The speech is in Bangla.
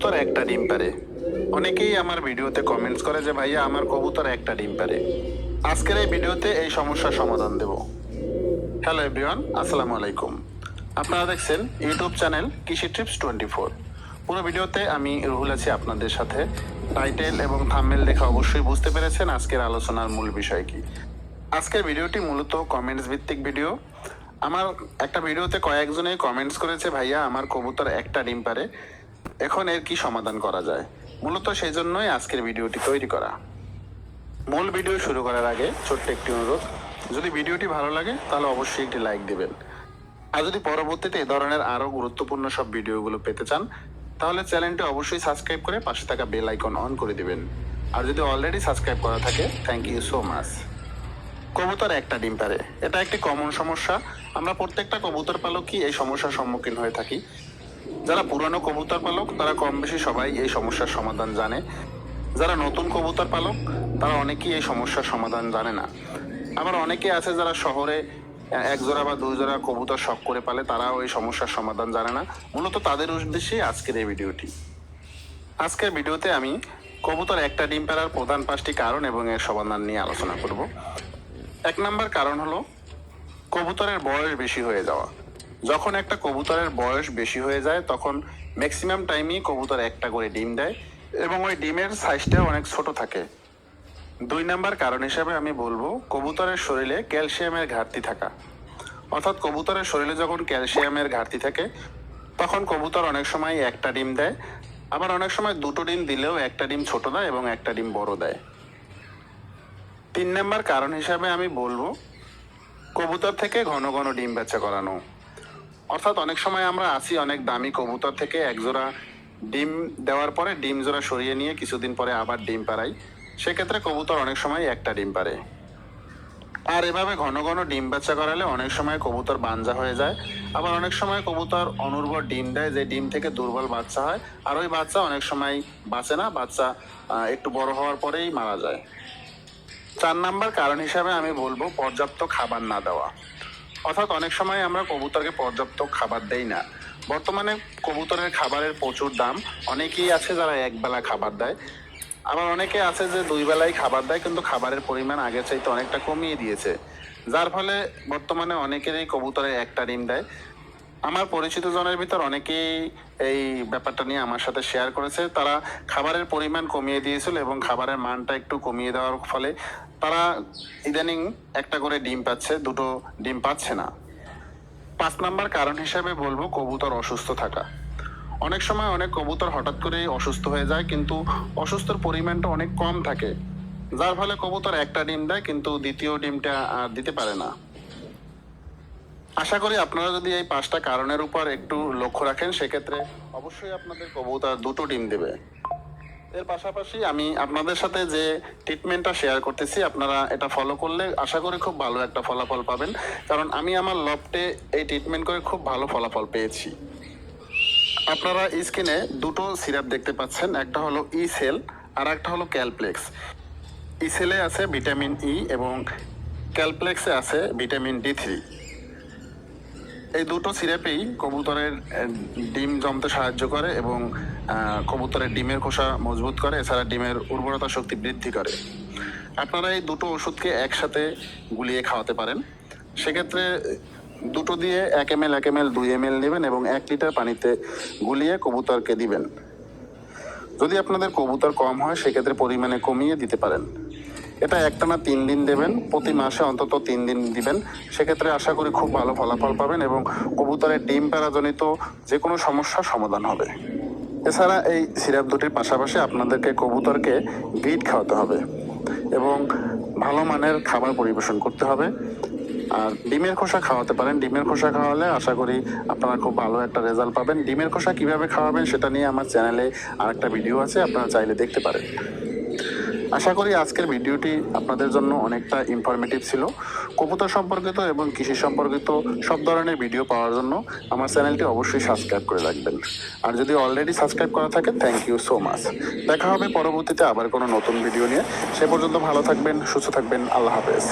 কবুতর একটা ডিম পারে। অনেকেই আমার ভিডিওতে কমেন্টস করে যে ভাইয়া আমার কবুতর একটা ডিম পারে। আজকের এই ভিডিওতে এই সমস্যার সমাধান দেব। হ্যালো এভরিওয়ান, আসসালামু আলাইকুম। আপনারা দেখছেন ইউটিউব চ্যানেল কৃষি ট্রিপস 24। পুরো ভিডিওতে আমি রুহুল আছি আপনাদের সাথে। টাইটেল এবং থাম্বনেল দেখে অবশ্যই বুঝতে পেরেছেন আজকের আলোচনার মূল বিষয় কি। আজকের ভিডিওটি মূলত কমেন্টস ভিত্তিক ভিডিও। আমার একটা ভিডিওতে কয়েকজনেই কমেন্টস করেছে ভাইয়া আমার কবুতর একটা ডিম পারে, এখন এর কি সমাধান করা যায়। মূলত সেই জন্যই আজকের ভিডিওটি তৈরি করা। মূল ভিডিও শুরু করার আগে ছোট্ট একটি অনুরোধ, যদি ভিডিওটি ভালো লাগে তাহলে অবশ্যই একটি লাইক দিবেন। আর যদি পরবর্তীতে এ ধরনের আরও গুরুত্বপূর্ণ সব ভিডিওগুলো পেতে চান তাহলে চ্যানেলটি অবশ্যই সাবস্ক্রাইব করে পাশে থাকা বেল আইকন অন করে দিবেন। আর যদি অলরেডি সাবস্ক্রাইব করা থাকে, থ্যাংক ইউ সো মাচ। কবুতর একটা ডিম পারে, এটা একটি কমন সমস্যা। আমরা প্রত্যেকটা কবুতর পালকই এই সমস্যার সম্মুখীন হয়ে থাকি। যারা পুরানো কবুতর পালক তারা কম বেশি সবাই এই সমস্যার সমাধান জানে। যারা নতুন কবুতর পালক তারা অনেকেই এই সমস্যার সমাধান জানে না। আবার অনেকে আছে যারা শহরে এক জোড়া বা দুই জোড়া কবুতর শখ করে পালে, তারাও এই সমস্যার সমাধান জানে না। মূলত তাদের উদ্দেশ্যেই আজকের এই ভিডিওটি। আজকের ভিডিওতে আমি কবুতর একটা ডিম পাড়ার প্রধান 5টি কারণ এবং এর সমাধান নিয়ে আলোচনা করব। 1 নম্বর কারণ হলো কবুতরের বয়স বেশি হয়ে যাওয়া। যখন একটা কবুতরের বয়স বেশি হয়ে যায় তখন ম্যাক্সিমাম টাইমই কবুতর একটা করে ডিম দেয় এবং ওই ডিমের সাইজটাও অনেক ছোট থাকে। 2 নম্বর কারণ হিসাবে আমি বলবো কবুতরের শরীরে ক্যালসিয়ামের ঘাটতি থাকা। অর্থাৎ কবুতরের শরীরে যখন ক্যালসিয়ামের ঘাটতি থাকে তখন কবুতর অনেক সময় একটা ডিম দেয়, আবার অনেক সময় দুটো ডিম দিলেও একটা ডিম ছোট দেয় এবং একটা ডিম বড় দেয়। 3 নম্বর কারণ হিসাবে আমি বলবো কবুতর থেকে ঘন ঘন ডিম বাচ্চা করানো। অর্থাৎ অনেক সময় আমরা আসি অনেক দামি কবুতর থেকে একজোড়া ডিম দেওয়ার পরে ডিম জোড়া সরিয়ে নিয়ে কিছুদিন পরে আবার ডিম পাড়াই, সেক্ষেত্রে কবুতর অনেক সময় একটা ডিম পারে। আর এভাবে ঘন ঘন ডিম বাচ্চা করালে অনেক সময় কবুতর বাঞ্জা হয়ে যায়, আবার অনেক সময় কবুতর অনুর্বর ডিম দেয়, যে ডিম থেকে দুর্বল বাচ্চা হয়, আর ওই বাচ্চা অনেক সময় বাঁচে না, বাচ্চা একটু বড় হওয়ার পরেই মারা যায়। 4 নম্বর কারণ হিসাবে আমি বলবো পর্যাপ্ত খাবার না দেওয়া। অর্থাৎ অনেক সময় আমরা কবুতরকে পর্যাপ্ত খাবার দেই না। বর্তমানে কবুতরের খাবারের প্রচুর দাম। অনেকেই আছে যারা একবেলা খাবার দেয়, আবার অনেকে আছে যে 2 বেলাই খাবার দেয়, কিন্তু খাবারের পরিমাণ আগের চাইতে অনেকটা কমিয়ে দিয়েছে, যার ফলে বর্তমানে অনেকেরই কবুতরে একটা ডিম দেয়। আমার পরিচিত জনের ভিতর অনেকেই এই ব্যাপারটা নিয়ে আমার সাথে শেয়ার করেছে। তারা খাবারের পরিমাণ কমিয়ে দিয়েছিল এবং খাবারের মানটা একটু কমিয়ে দেওয়ার ফলে তারা ইদানিং একটা করে ডিম পাচ্ছে, দুটো ডিম পাচ্ছে না। 5 নম্বর কারণ হিসাবে বলবো কবুতর অসুস্থ থাকা। অনেক সময় অনেক কবুতর হঠাৎ করে অসুস্থ হয়ে যায়, কিন্তু অসুস্থর পরিমাণটা অনেক কম থাকে, যার ফলে কবুতর একটা ডিম দেয় কিন্তু দ্বিতীয় ডিমটা আর দিতে পারে না। আশা করি আপনারা যদি এই 5টা কারণের উপর একটু লক্ষ্য রাখেন সেক্ষেত্রে অবশ্যই আপনাদের কবুতর দুটো ডিম দেবে। এর পাশাপাশি আমি আপনাদের সাথে যে ট্রিটমেন্টটা শেয়ার করতেছি আপনারা এটা ফলো করলে আশা করি খুব ভালো একটা ফলাফল পাবেন, কারণ আমি আমার লফটে এই ট্রিটমেন্ট করে খুব ভালো ফলাফল পেয়েছি। আপনারা স্ক্রিনে দুটো সিরাপ দেখতে পাচ্ছেন, একটা হলো ই সেল আর একটা হলো ক্যালপ্লেক্স। ই সেলে আছে ভিটামিন ই এবং ক্যালপ্লেক্সে আছে ভিটামিন D3। এই দুটো সিরাপেই কবুতরের ডিম জমতে সাহায্য করে এবং কবুতরের ডিমের খোসা মজবুত করে, এছাড়া ডিমের উর্বরতা শক্তি বৃদ্ধি করে। আপনারা এই দুটো ওষুধকে একসাথে গুলিয়ে খাওয়াতে পারেন। সেক্ষেত্রে দুটো দিয়ে 1 ml 1 ml 2 ml নেবেন এবং 1 লিটার পানিতে গুলিয়ে কবুতরকে দিবেন। যদি আপনাদের কবুতর কম হয় সেক্ষেত্রে পরিমাণে কমিয়ে দিতে পারেন। এটা একটানা 3 দিন দেবেন, প্রতি মাসে অন্তত 3 দিন দিবেন। সেক্ষেত্রে আশা করি খুব ভালো ফলাফল পাবেন এবং কবুতরের ডিম পাড়াজনিত যে কোনো সমস্যার সমাধান হবে। এছাড়া এই সিরাপ দুটির পাশাপাশি আপনাদেরকে কবুতরকে গ্রিড খাওয়াতে হবে এবং ভালো মানের খাবার পরিবেশন করতে হবে। আর ডিমের খোসা খাওয়াতে পারেন। ডিমের খোসা খাওয়ালে আশা করি আপনারা খুব ভালো একটা রেজাল্ট পাবেন। ডিমের খোসা কিভাবে খাওয়াবেন সেটা নিয়ে আমার চ্যানেলে আরেকটা ভিডিও আছে, আপনারা চাইলে দেখতে পারেন। আশা করি আজকের ভিডিওটি আপনাদের জন্য অনেকটা ইনফরমেটিভ ছিল। কবুতর সম্পর্কিত এবং কৃষি সম্পর্কিত সব ধরনের ভিডিও পাওয়ার জন্য আমার চ্যানেলটি অবশ্যই সাবস্ক্রাইব করে রাখবেন। আর যদি অলরেডি সাবস্ক্রাইব করা থাকে, থ্যাংক ইউ সো মাচ। দেখা হবে পরবর্তীতে আবার কোনো নতুন ভিডিও নিয়ে। সে পর্যন্ত ভালো থাকবেন, সুস্থ থাকবেন। আল্লাহ হাফেজ।